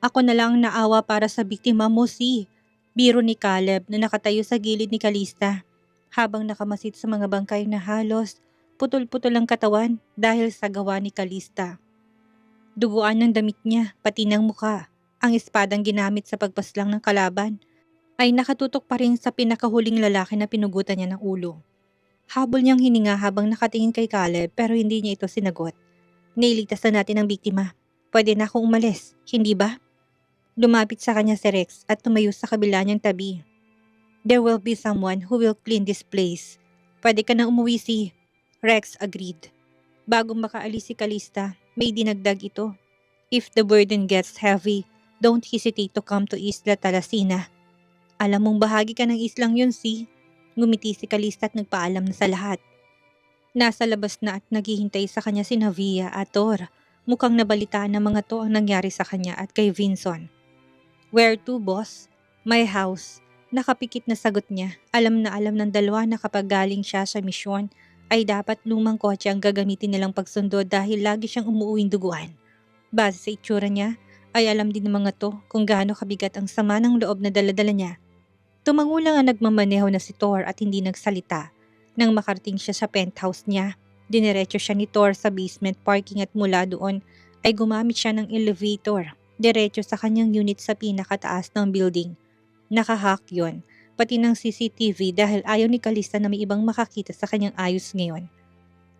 Ako na lang naawa para sa biktima mo biro ni Caleb na nakatayo sa gilid ni Kalista habang nakamasid sa mga bangkay na halos putol-putol ang katawan dahil sa gawa ni Kalista. Duguan ng damit niya, pati ng muka. Ang espadang ginamit sa pagpaslang ng kalaban ay nakatutok pa rin sa pinakahuling lalaki na pinugutan niya ng ulo. Habol niyang hininga habang nakatingin kay Caleb pero hindi niya ito sinagot. Nailigtas na natin ang biktima. Pwede na akong umalis, hindi ba? Lumapit sa kanya si Rex at tumayo sa kabila niyang tabi. There will be someone who will clean this place. Pwede ka na umuwi Rex agreed. Bago makaalis si Kalista, may dinagdag ito. If the burden gets heavy, don't hesitate to come to Isla Talasina. Alam mong bahagi ka ng islang yun Ngumiti si Kalista at nagpaalam na sa lahat. Nasa labas na at naghihintay sa kanya si Navia at Thor. Mukhang nabalitaan ng mga to ang nangyari sa kanya at kay Vinson. Where to, boss? My house. Nakapikit na sagot niya. Alam na alam ng dalawa na kapag galing siya sa misyon, ay dapat lumang kotse ang gagamitin nilang pagsundo dahil lagi siyang umuuwing duguan. Base sa itsura niya, ay alam din ng mga to kung gaano kabigat ang sama ng loob na daladala niya. Tumango lang ang nagmamaneho na si Thor at hindi nagsalita. Nang makarating siya sa penthouse niya, diniretso siya ni Thor sa basement parking at mula doon ay gumamit siya ng elevator, diretso sa kanyang unit sa pinakataas ng building. Nakahack yon, pati ng CCTV dahil ayaw ni Kalista na may ibang makakita sa kanyang ayos ngayon.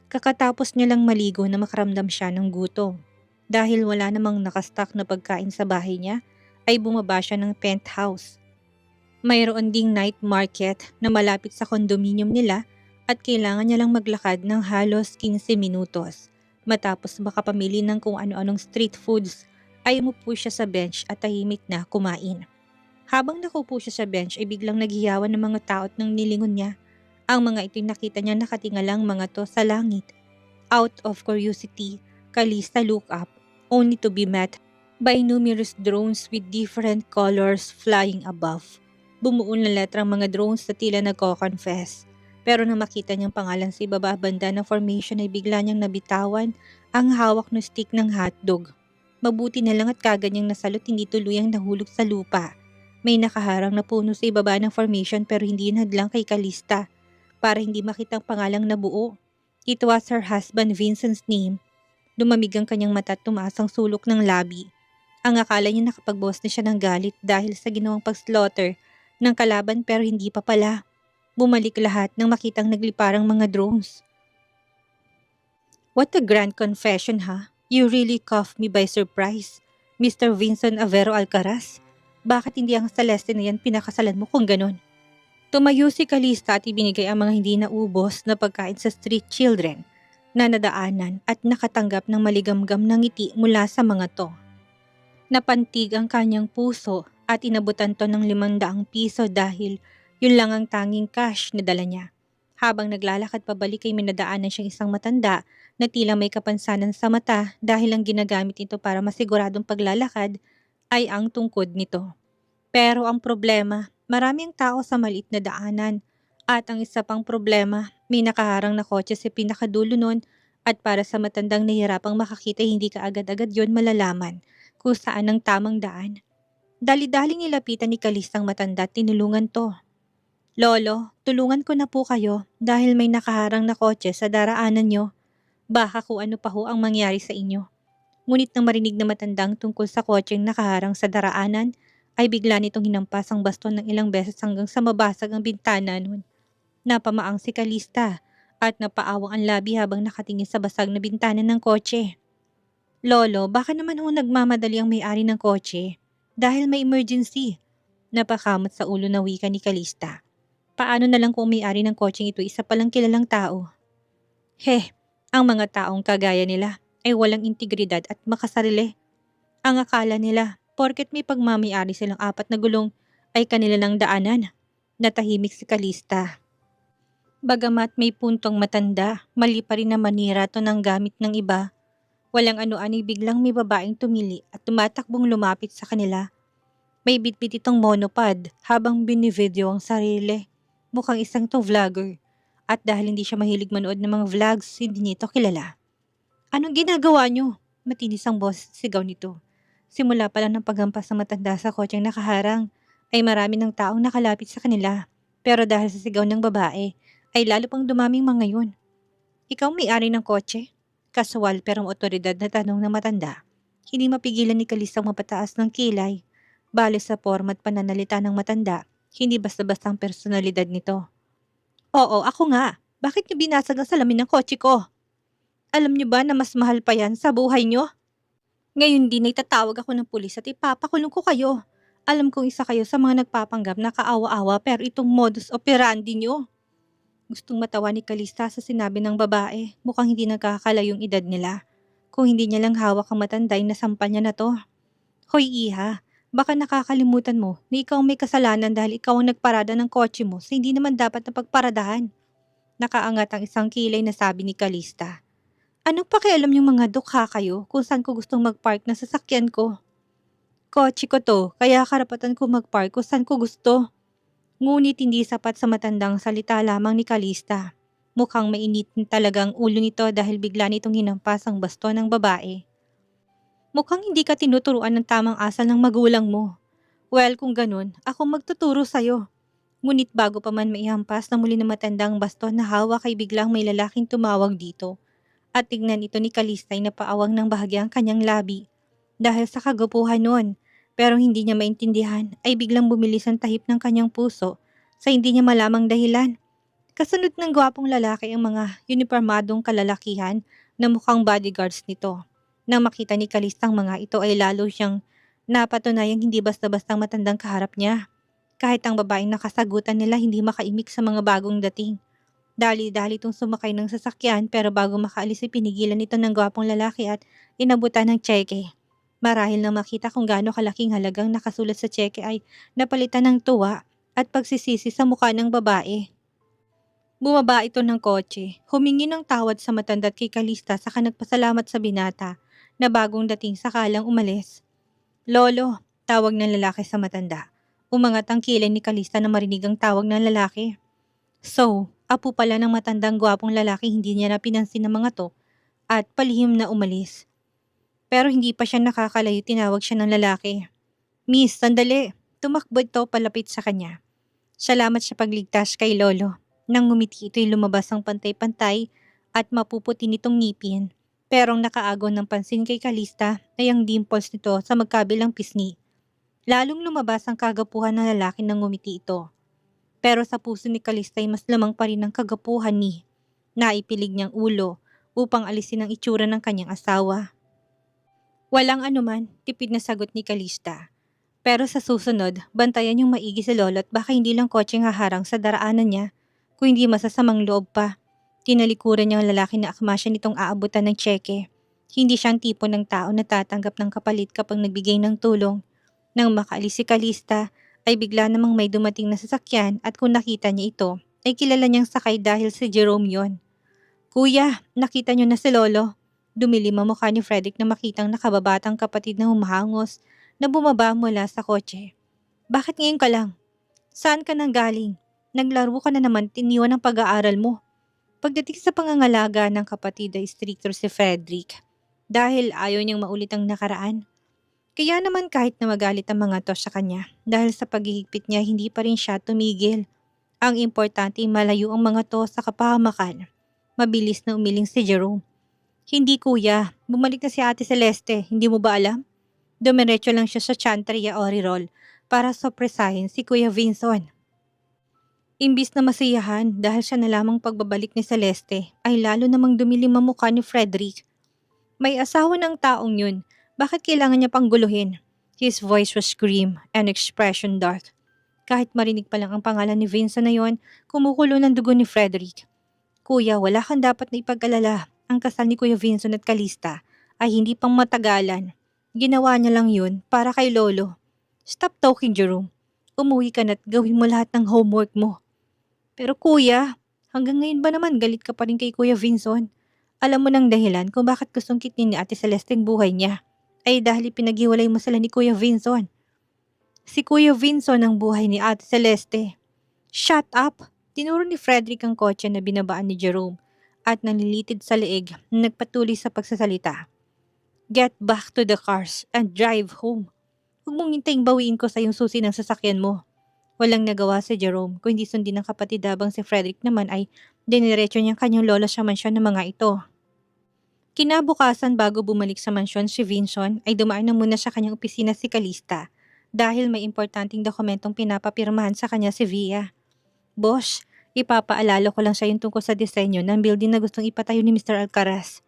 Kakatapos niya lang maligo na makaramdam siya ng gutom. Dahil wala namang nakastock na pagkain sa bahay niya, ay bumaba siya ng penthouse. Mayroon ding night market na malapit sa kondominium nila at kailangan niya lang maglakad ng halos 15 minutos. Matapos makapamili ng kung ano-anong street foods, ay umupo siya sa bench at tahimik na kumain. Habang nakupo siya sa bench ay biglang naghiyawan ng mga tao at nang nilingon niya. Ang mga ito'y nakita niya nakatingalang mga to sa langit. Out of curiosity, Kalista looked up, only to be met by numerous drones with different colors flying above. Bumuo na letrang mga drones na tila nagko-confess. Pero nang makita niyang pangalan sa ibaba banda ng formation ay bigla niyang nabitawan ang hawak na stick ng hotdog. Mabuti na lang at kaganyang nasalot hindi tuluyang nahulog sa lupa. May nakaharang na puno sa ibaba ng formation pero hindi yun hadlang kay Kalista para hindi makita ang pangalang nabuo. It was her husband Vincent's name. Lumamig ang kanyang mata at tumaas ang sulok ng labi. Ang akala niya nakapag-boss na siya ng galit dahil sa ginawang pag-slaughter ng kalaban pero hindi pa pala. Bumalik lahat nang makitang nagliparang mga drones. What a grand confession You really caught me by surprise, Mr. Vincent Avero Alcaraz. Bakit hindi ang Celeste na yan pinakasalan mo kung ganon? Tumayo si Kalista at ibinigay ang mga hindi naubos na pagkain sa street children na nadaanan at nakatanggap ng maligamgam na ngiti mula sa mga to. Napantig ang kanyang puso at inabutan to ng 500 piso dahil yun lang ang tanging cash na dala niya. Habang naglalakad pabalik ay may nadaanan siyang isang matanda na tila may kapansanan sa mata dahil ang ginagamit ito para masiguradong paglalakad ay ang tungkod nito. Pero ang problema, maraming tao sa maliit na daanan at ang isa pang problema, may nakaharang na kotse sa pinakadulo nun at para sa matandang nahihirapang makakita hindi ka agad-agad yon malalaman kung saan ang tamang daan. Dali-daling nilapitan ni Kalistang matanda at tinulungan to. Lolo, tulungan ko na po kayo dahil may nakaharang na kotse sa daraanan nyo. Baka kung ano pa ho ang mangyari sa inyo. Ngunit nang marinig na matandang tungkol sa kotseng nakaharang sa daraanan, ay bigla nitong hinampas ang baston ng ilang beses hanggang sa mabasag ang bintana nun. Napamaang si Kalista at napaawang ang labi habang nakatingin sa basag na bintana ng kotse. Lolo, baka naman ho nagmamadali ang may-ari ng kotse dahil may emergency. Napakamot sa ulo na wika ni Kalista. Paano na lang kung may-ari ng kotseng ito isa palang kilalang tao? Ang mga taong kagaya nila ay walang integridad at makasarili. Ang akala nila, porket may pagmamay-ari silang 4 na gulong, ay kanila lang daanan. Natahimik si Kalista. Bagamat may puntong matanda, mali pa rin na manira to ng gamit ng iba. Walang ano-ano biglang may babaeng tumili at tumatakbong lumapit sa kanila. May bitbit itong monopod habang binivideo ang sarili. Mukhang isang tong vlogger. At dahil hindi siya mahilig manood ng mga vlogs, hindi nito kilala. Anong ginagawa niyo? Matinis ang boss sigaw nito. Simula pa lang ng paghampas ng matanda sa kotseng nakaharang, ay marami ng taong nakalapit sa kanila. Pero dahil sa sigaw ng babae, ay lalo pang dumaming mga yun. Ikaw may-ari ng kotse? Kasuwal pero otoridad na tanong ng matanda. Hindi mapigilan ni Kalistang mapataas ng kilay. Bale sa forma at pananalita ng matanda, hindi basta-bastang personalidad nito. Oo, ako nga. Bakit niyo binasag ang salamin ng kotse ko? Alam niyo ba na mas mahal pa yan sa buhay niyo? Ngayon din ay tatawag ako ng pulis at ipapakulong ko kayo. Alam kong isa kayo sa mga nagpapanggap na kaawa-awa pero itong modus operandi niyo. Gustong matawa ni Kalista sa sinabi ng babae. Mukhang hindi nagkakalayo yung edad nila. Kung hindi niya lang hawak ang matanda ay nasampal niya na to. Hoy iha, baka nakakalimutan mo na ikaw ang may kasalanan dahil ikaw ang nagparada ng kotse mo sa hindi naman dapat na pagparadahan. Nakaangat ang isang kilay na sabi ni Kalista. Anong pakialam yung mga dukha kayo kung saan ko gustong magpark na sasakyan ko? Kotse ko to, kaya karapatan ko magpark kung saan ko gusto. Ngunit hindi sapat sa matandang salita lamang ni Kalista. Mukhang mainit talagang ulo nito dahil bigla nitong hinampas ang baston ng babae. Mukhang hindi ka tinuturuan ng tamang asal ng magulang mo. Well, kung ganun, ako magtuturo sa'yo. Ngunit bago pa man maihampas na muli na matandang baston na hawak ay biglang may lalaking tumawag dito. At tignan ito ni Kalista ay napaawang ng bahagi ang kanyang labi. Dahil sa kagapuhan noon, pero hindi niya maintindihan ay biglang bumilis ang tahip ng kanyang puso sa hindi niya malamang dahilan. Kasunod ng gwapong lalaki ang mga uniformadong kalalakihan na mukhang bodyguards nito. Nang makita ni Kalistang mga ito ay lalo siyang napatunayang hindi basta-bastang matandang kaharap niya. Kahit ang babaeng nakasagutan nila hindi makaimik sa mga bagong dating. Dali-dali itong sumakay ng sasakyan pero bago makaalis ay pinigilan ito ng gwapong lalaki at inabutan ng tseke. Marahil na makita kung gaano kalaking halagang nakasulat sa tseke ay napalitan ng tuwa at pagsisisi sa mukha ng babae. Bumaba ito ng kotse, humingi ng tawad sa matanda at kay Kalista saka nagpasalamat sa binata na bagong dating sakalang umalis. Lolo, tawag ng lalaki sa matanda. Umangat ang kilay ni Kalista na marinig ang tawag ng lalaki. So, apo pala ng matandang gwapong lalaki hindi niya na pinansin ng mga to at palihim na umalis. Pero hindi pa siya nakakalayo tinawag siya ng lalaki. Miss, sandali. Tumakbo ito palapit sa kanya. Salamat sa pagligtas kay Lolo. Nang ngumiti ito'y lumabas ang pantay-pantay at mapuputi nitong ngipin. Pero ang nakaagon ng pansin kay Kalista ay ang dimples nito sa magkabilang pisngi. Lalong lumabas ang kagapuhan ng lalaki nang ngumiti ito. Pero sa puso ni Kalista ay mas lamang pa rin ang kagapuhan ni naipilig niyang ulo upang alisin ang itsura ng kanyang asawa. Walang anuman, tipid na sagot ni Kalista. Pero sa susunod, bantayan yung maigi si Lolo at baka hindi lang kotseng haharang sa daraanan niya, kung hindi masasamang loob pa. Tinalikuran niya ang lalaki na akma siya nitong aabutan ng tseke. Hindi siyang tipo ng tao na tatanggap ng kapalit kapag nagbigay ng tulong. Nang makaalis si Kalista, ay bigla namang may dumating na sasakyan at kung nakita niya ito, ay kilala niyang sakay dahil si Jerome yon. Kuya, nakita niyo na si Lolo. Dumilim ang mukha ni Frederick na makitang nakababatang kapatid na humahangos na bumaba mula sa kotse. Bakit ngayon ka lang? Saan ka nang galing? Naglaro ka na naman tiniwan ang pag-aaral mo. Pagdating sa pangangalaga ng kapatid ay stricter si Frederick dahil ayaw niyang maulit ang nakaraan. Kaya naman kahit na magalit ang mga to sa kanya dahil sa paghihigpit niya hindi pa rin siya tumigil. Ang importante ay malayo ang mga to sa kapahamakan. Mabilis na umiling si Jerome. Hindi kuya, bumalik na si Ate Celeste, hindi mo ba alam? Dumiretso lang siya sa Chanteria Orirol para sorpresahin si Kuya Vinson. Imbis na masiyahan dahil siya na lamang pagbabalik ni Celeste ay lalo namang dumilim ang mukha ni Frederick. May asawa ng taong yun, bakit kailangan niya pang guluhin? His voice was grim and expression dark. Kahit marinig pa lang ang pangalan ni Vincent na yon, kumukulo ng dugo ni Frederick. Kuya, wala kang dapat na ipag-alala. Ang kasal ni Kuya Vincent at Kalista ay hindi pang matagalan. Ginawa niya lang yun para kay Lolo. Stop talking, Jerome. Umuwi ka na't gawin mo lahat ng homework mo. Pero kuya, hanggang ngayon ba naman galit ka pa rin kay Kuya Vincent? Alam mo ng dahilan kung bakit gustong kitin ni Ate Celeste ang buhay niya ay dahil pinaghiwalay mo sila ni Kuya Vincent. Si Kuya Vincent ang buhay ni Ate Celeste. Shut up! Tinuro ni Frederick ang kotse na binabaan ni Jerome at nanlilitid sa leeg na nagpatuloy sa pagsasalita. Get back to the cars and drive home. Huwag mong hintaying bawiin ko sa yung susi ng sasakyan mo. Walang nagawa si Jerome kung hindi sundin ng kapatid habang si Frederick naman ay diniretso niyang kanyang lola sa mansyon ng mga ito. Kinabukasan bago bumalik sa mansyon si Vincent ay dumaan na muna sa kanyang opisina si Calista dahil may importanteng dokumentong pinapapirmahan sa kanya si Via. Boss, ipapaalala ko lang sa yung tungkol sa disenyo ng building na gustong ipatayo ni Mr. Alcaraz.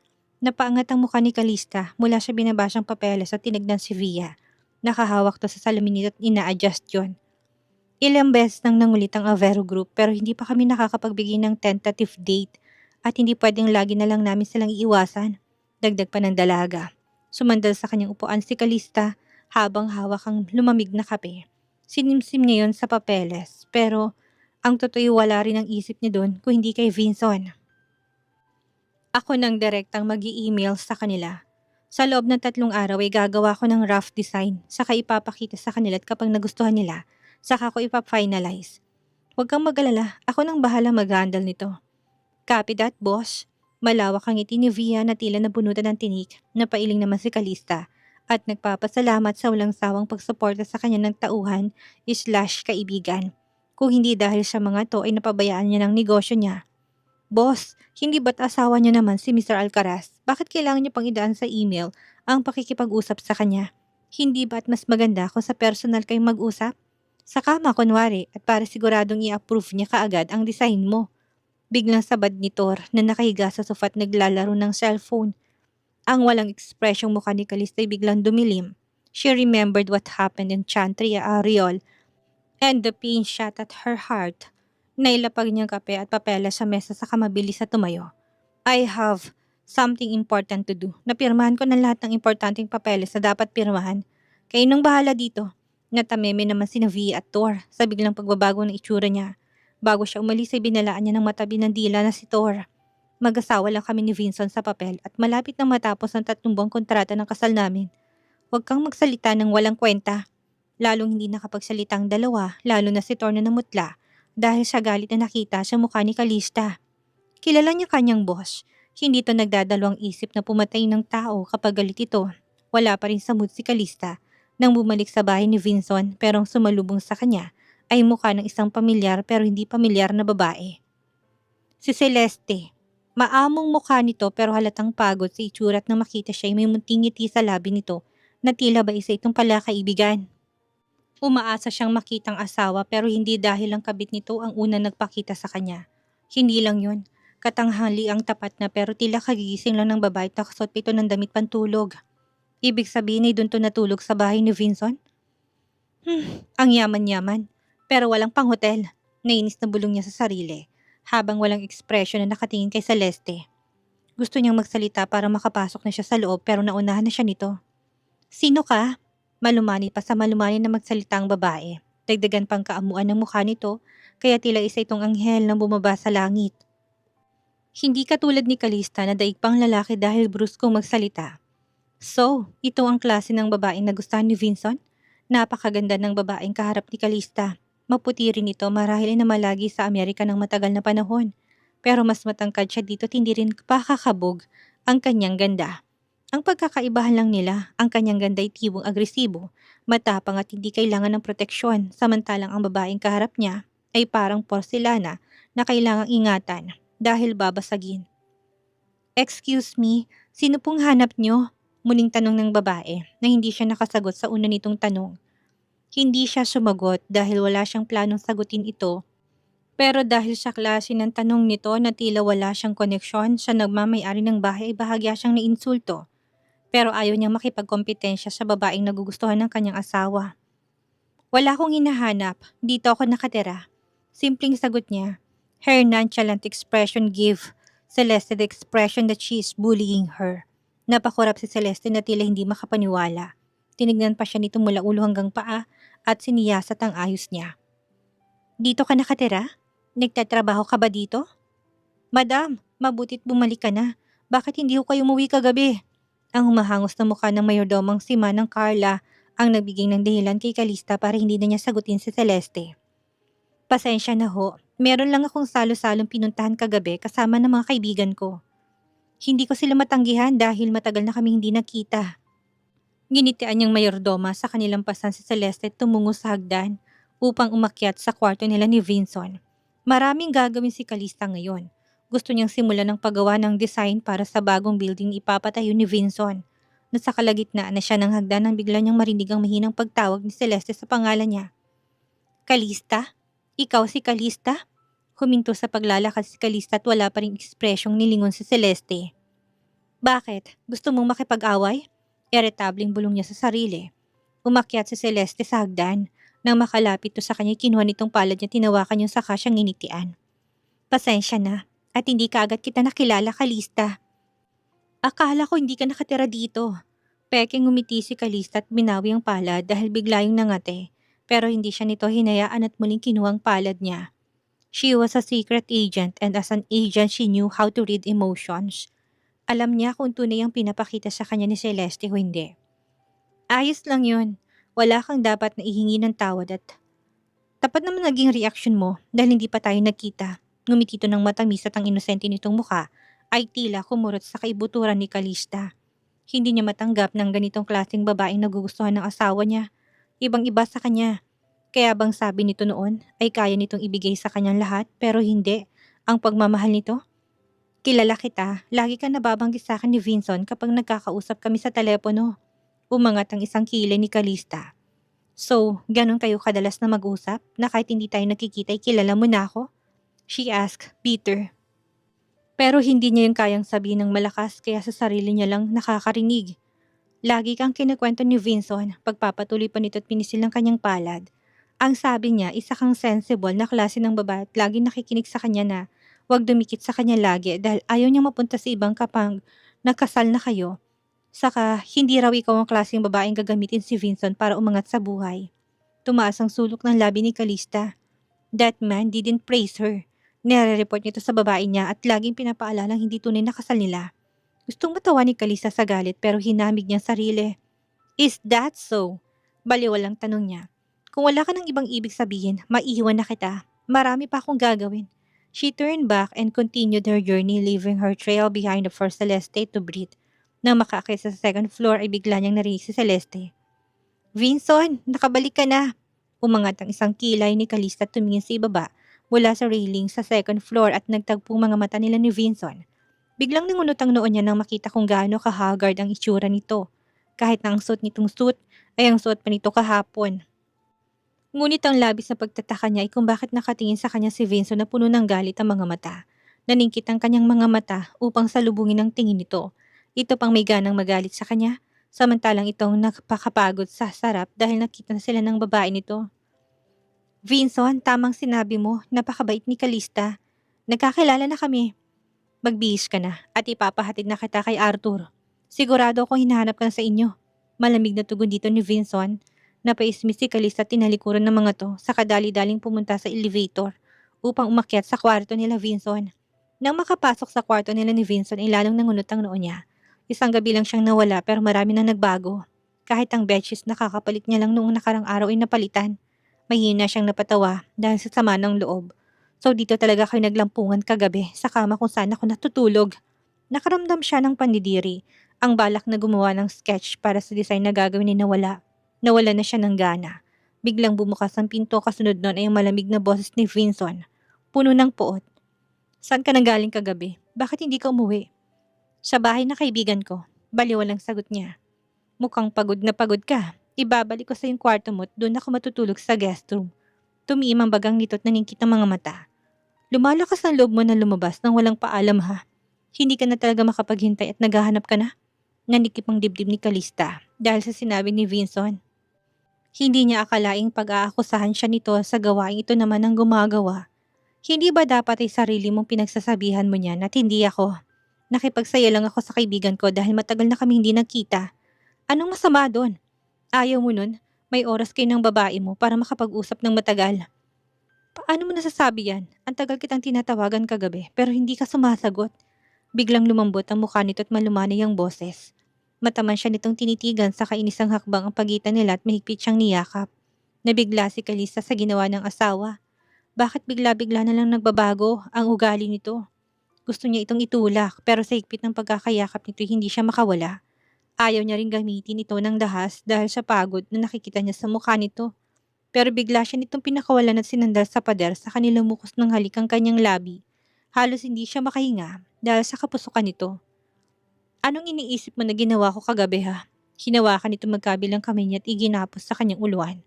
Napaangat ang mukha ni Calista mula sa binabasyang papeles at tinignan si Via. Nakahawak to sa salamin nito at ina-adjust yun. Ilang beses nang nangulit ang Avero Group pero hindi pa kami nakakapagbigay ng tentative date at hindi pwedeng lagi na lang namin silang iiwasan. Dagdag pa ng dalaga. Sumandal sa kanyang upuan si Calista habang hawak ang lumamig na kape. Sinimsim niya yon sa papeles pero ang totoo'y wala rin ang isip niya doon kung hindi kay Vincent. Ako nang direktang mag-i-email sa kanila. Sa loob ng 3 araw ay gagawa ko ng rough design saka ipapakita sa kanila at kapag nagustuhan nila, saka ko ipafinalize. Huwag kang mag-alala, ako nang bahala mag-handle nito. Copy that, boss. Malawak ang ngiti ni Via na tila nabunutan ng tinik, napailing naman si Calista at nagpapasalamat sa walang sawang pagsuporta sa kanya ng tauhan/kaibigan. Kung hindi dahil sa mga to ay napabayaan niya ng negosyo niya. Boss, hindi ba't asawa niya naman si Mr. Alcaraz? Bakit kailangan niya pang idaan sa email ang pakikipag-usap sa kanya? Hindi ba't mas maganda kung sa personal kayong mag-usap? Sa kama kunwari at para siguradong i-approve niya kaagad ang design mo. Biglang sabad ni Thor na nakahiga sa sofa at naglalaro ng cellphone. Ang walang ekspresyong mukha ni Calista ay biglang dumilim. She remembered what happened in Chantria Ariol and the pain shot at her heart. Nailapag niyang kape at papeles sa mesa saka mabilis na tumayo. I have something important to do. Napirmahan ko na lahat ng importanteng papeles na dapat pirmahan. Kayo nang bahala dito. Natameme naman si Via at Thor sa biglang pagbabago ng itsura niya. Bago siya umalis ay binalaan niya ng matabi ng dila na si Thor. Mag-asawa lang kami ni Vincent sa papel at malapit nang matapos ang 3 buwang kontrata ng kasal namin. Huwag kang magsalita ng walang kwenta. Lalong hindi nakapagsalita ang dalawa, lalo na si Thor na namutla dahil sa galit na nakita sa mukha ni Calista. Kilala niya kanyang boss. Hindi ito nagdadalawang isip na pumatay ng tao kapag galit ito. Wala pa rin sa mood si Calista nang bumalik sa bahay ni Vincent pero ang sumalubong sa kanya ay mukha ng isang pamilyar pero hindi pamilyar na babae. Si Celeste. Maamong mukha nito pero halatang pagod sa itsura at nang makita siya ay may munting ngiti sa labi nito na tila ba isa itong pala kaibigan. Umaasa siyang makitang asawa pero hindi dahil ang kabit nito ang una nagpakita sa kanya. Hindi lang yun. Katanghali ang tapat na pero tila kagigising lang ng babae at nakasuot pa ito ng damit pantulog. Ibig sabihin ay doon to natulog sa bahay ni Vincent? Ang yaman-yaman. Pero walang panghotel. Nainis na bulong niya sa sarili, habang walang ekspresyon na nakatingin kay Celeste. Gusto niyang magsalita para makapasok na siya sa loob pero naunahan na siya nito. Sino ka? Malumani pa sa malumani na magsalita ang babae. Dagdagan pang kaamuan ng mukha nito, kaya tila isa itong anghel na bumaba sa langit. Hindi katulad ni Calista na daig pang lalaki dahil bruskong magsalita. So, ito ang klase ng babaeng nagustuhan ni Vincent? Napakaganda ng babaeng kaharap ni Calista. Maputi rin ito marahil na malagi sa Amerika ng matagal na panahon. Pero mas matangkad siya dito at hindi rin pakakabog ang kanyang ganda. Ang pagkakaibahan lang nila, ang kanyang ganda ay tibong agresibo, matapang at hindi kailangan ng proteksyon, samantalang ang babaeng kaharap niya ay parang porselana na kailangang ingatan dahil babasagin. Excuse me, sino pong hanap niyo? Muling tanong ng babae na hindi siya nakasagot sa una nitong tanong. Hindi siya sumagot dahil wala siyang planong sagutin ito. Pero dahil sa klase ng tanong nito na tila wala siyang koneksyon sa nagmamay-ari ng bahay ay bahagya siyang nainsulto. Pero ayaw niyang makipagkompetensya sa babaeng nagugustuhan ng kanyang asawa. Wala akong hinahanap, dito ako nakatira. Simpleng sagot niya. Her nonchalant expression gave Celeste the expression that she is bullying her. Napakurap si Celeste na tila hindi makapaniwala. Tinignan pa siya nito mula ulo hanggang paa at siniyasat ang ayos niya. Dito ka nakatira? Nagtatrabaho ka ba dito? Madam, mabutit bumalik ka na. Bakit hindi ko kayo umuwi kagabi? Ang humahangos na mukha ng mayordomang si Manang Carla ang nagbigay ng dahilan kay Calista para hindi na niya sagutin si Celeste. Pasensya na ho, meron lang akong salo-salong pinuntahan kagabi kasama ng mga kaibigan ko. Hindi ko sila matanggihan dahil matagal na kami hindi nakita. Ginitian niyang mayordoma sa kanilang pasan si Celeste at tumungo sa hagdan upang umakyat sa kwarto nila ni Vinson. Maraming gagawin si Calista ngayon. Gusto niyang simulan ng paggawa ng design para sa bagong building na ipapatayo ni Vinson. Nasa kalagitnaan na siya ng hagdan nang bigla niyang marinig ang mahinang pagtawag ni Celeste sa pangalan niya. Calista? Ikaw si Calista? Huminto sa paglalakad si Calista at wala pa ring ekspresyong nilingon si Celeste. Bakit? Gusto mong makipag-away? Iritableng bulong niya sa sarili. Umakyat si Celeste sa hagdan. Nang makalapit to sa kanya, kinuha nitong palad niya, tinawakan yung saka siyang initian. Pasensya na, at hindi ka agad kita nakilala, Calista. Akala ko hindi ka nakatira dito. Pekeng ngumiti si Calista at binawi ang palad dahil bigla yung nangate. Pero hindi siya nito hinayaan at muling kinuha ang palad niya. She was a secret agent and as an agent she knew how to read emotions. Alam niya kung tunay ang pinapakita sa kanya ni Celeste o hindi. Ayos lang yun. Wala kang dapat na ihingi ng tawad at tapat naman naging reaksyon mo dahil hindi pa tayo nagkita. Ngumiti to ng matamis at ang inosente nitong mukha ay tila kumurot sa kaibuturan ni Calista. Hindi niya matanggap ng ganitong klaseng babaeng nagugustuhan ng asawa niya. Ibang-iba sa kanya. Kaya bang sabi nito noon ay kaya nitong ibigay sa kanyang lahat pero hindi ang pagmamahal nito? Kilala kita, lagi ka nababanggit sa akin ni Vinson kapag nagkakausap kami sa telepono. Umangat ang isang kilay ni Calista. So, ganun kayo kadalas na mag-usap na kahit hindi tayo nakikita ay kilala mo na ako? She asked, bitter. Pero hindi niya yung kayang sabihin ng malakas kaya sa sarili niya lang nakakarinig. Lagi kang kinukwento ni Vinson, pagpapatuloy pa nito at pinisil ang kanyang palad. Ang sabi niya, isa kang sensible na klase ng babae at lagi nakikinig sa kanya na huwag dumikit sa kanya lagi dahil ayaw niyang mapunta sa ibang kapag nagkasal na kayo. Saka, hindi raw ikaw ang klaseng babaeng gagamitin si Vinson para umangat sa buhay. Tumaas ang sulok ng labi ni Calista. That man didn't praise her. Nire-report nito sa babae niya at laging pinapaalalang hindi tunay na kasal nila. Gustong matawa ni Calista sa galit pero hinamig niyang sarili. Is that so? Baliwalang tanong niya. Kung wala ka ng ibang ibig sabihin, maiiwan na kita. Marami pa akong gagawin. She turned back and continued her journey leaving her trail behind the first Celeste to breathe. Nang makaakyat sa second floor ay bigla niyang narinig si Celeste. Vinson, nakabalik ka na. Umangat ang isang kilay ni Calista at tumingin sa ibaba mula sa railing sa second floor at nagtagpong mga mata nila ni Vinson. Biglang nangunot ang noon niya nang makita kung gaano kahagard ang itsura nito. Kahit na ang suot nitong suit ay ang suot pa nito kahapon. Ngunit ang labis na pagtataka niya ay kung bakit nakatingin sa kanya si Vinson na puno ng galit ang mga mata. Naningkit ang kanyang mga mata upang salubungin ang tingin nito. Ito pang may ganang magalit sa kanya, samantalang itong nakapakapagod sa sarap dahil nakita na sila ng babae nito. Vinson, tamang sinabi mo, napakabait ni Calista. Nagkakilala na kami. Magbihis ka na at ipapahatid na kita kay Arthur. Sigurado akong hinahanap ka na sa inyo. Malamig na tugon dito ni Vinson. Napaismis si Calista at tinalikuran ng mga to sa kadali-daling pumunta sa elevator upang umakyat sa kwarto nila Vinson. Nang makapasok sa kwarto nila ni Vinson ay lalong nangunot ang noo niya. Isang gabi lang siyang nawala pero marami na nagbago. Kahit ang bedsheets nakakapalit niya lang noong nakarang araw ay napalitan. Mahina siyang napatawa dahil sa sama ng loob. So dito talaga kayo naglampungan kagabi sa kama kung saan ako natutulog. Nakaramdam siya ng pandidiri. Ang balak na gumawa ng sketch para sa design na gagawin ni nawala. Nawala na siya ng gana. Biglang bumukas ang pinto kasunod nun ay ang malamig na boses ni Vinson. Puno ng poot. Saan ka nanggaling kagabi? Bakit hindi ka umuwi? Sa bahay na kaibigan ko. Baliwalang sagot niya. Mukhang pagod na pagod ka. Ibabalik ko sa yung kwarto mo at doon ako matutulog sa guest room. Tumiim ang bagang nito at naningkit ang mga mata. Lumalakas ang loob mo na lumabas nang walang paalam ha. Hindi ka na talaga makapaghintay at naghahanap ka na? Nanikip ang dibdib ni Calista dahil sa sinabi ni Vinson. Hindi niya akalaing pag-aakusahan siya nito sa gawain ito naman ang gumagawa. Hindi ba dapat ay sarili mong pinagsasabihan mo niyan at hindi ako? Nakipagsaya lang ako sa kaibigan ko dahil matagal na kami hindi nagkita. Anong masama doon? Ayaw mo nun? May oras kayo ng babae mo para makapag-usap ng matagal. Paano mo nasasabi yan? Ang tagal kitang tinatawagan kagabi pero hindi ka sumasagot. Biglang lumambot ang mukha nito at malumanay ang boses. Mataman siya nitong tinitigan sa kainisang hakbang ang pagitan nila at mahigpit siyang niyakap. Nabigla si Calista sa ginawa ng asawa. Bakit bigla-bigla na lang nagbabago ang ugali nito? Gusto niya itong itulak pero sa higpit ng pagkakayakap nito hindi siya makawala. Ayaw niya ring gamitin ito ng dahas dahil sa pagod na nakikita niya sa mukha nito. Pero bigla siya nitong pinakawalan at sinandal sa pader sa kanilang mukos ng halik ang kanyang labi. Halos hindi siya makahinga dahil sa kapusukan nito. Anong iniisip mo na ginawa ko kagabi ha? Hinawakan nito magkabilang kamay niya at iginapos sa kanyang uluan.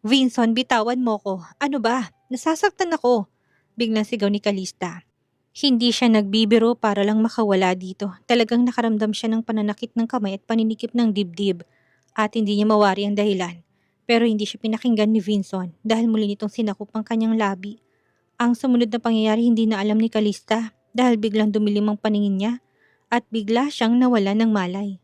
Vinson, bitawan mo ko. Ano ba? Nasasaktan ako. Biglang sigaw ni Kalista. Hindi siya nagbibiro para lang makawala dito. Talagang nakaramdam siya ng pananakit ng kamay at paninikip ng dibdib. At hindi niya mawari ang dahilan. Pero hindi siya pinakinggan ni Vinson dahil muli nitong sinakop ang kanyang labi. Ang sumunod na pangyayari hindi na alam ni Kalista dahil biglang dumilim ang paningin niya at bigla siyang nawala ng malay.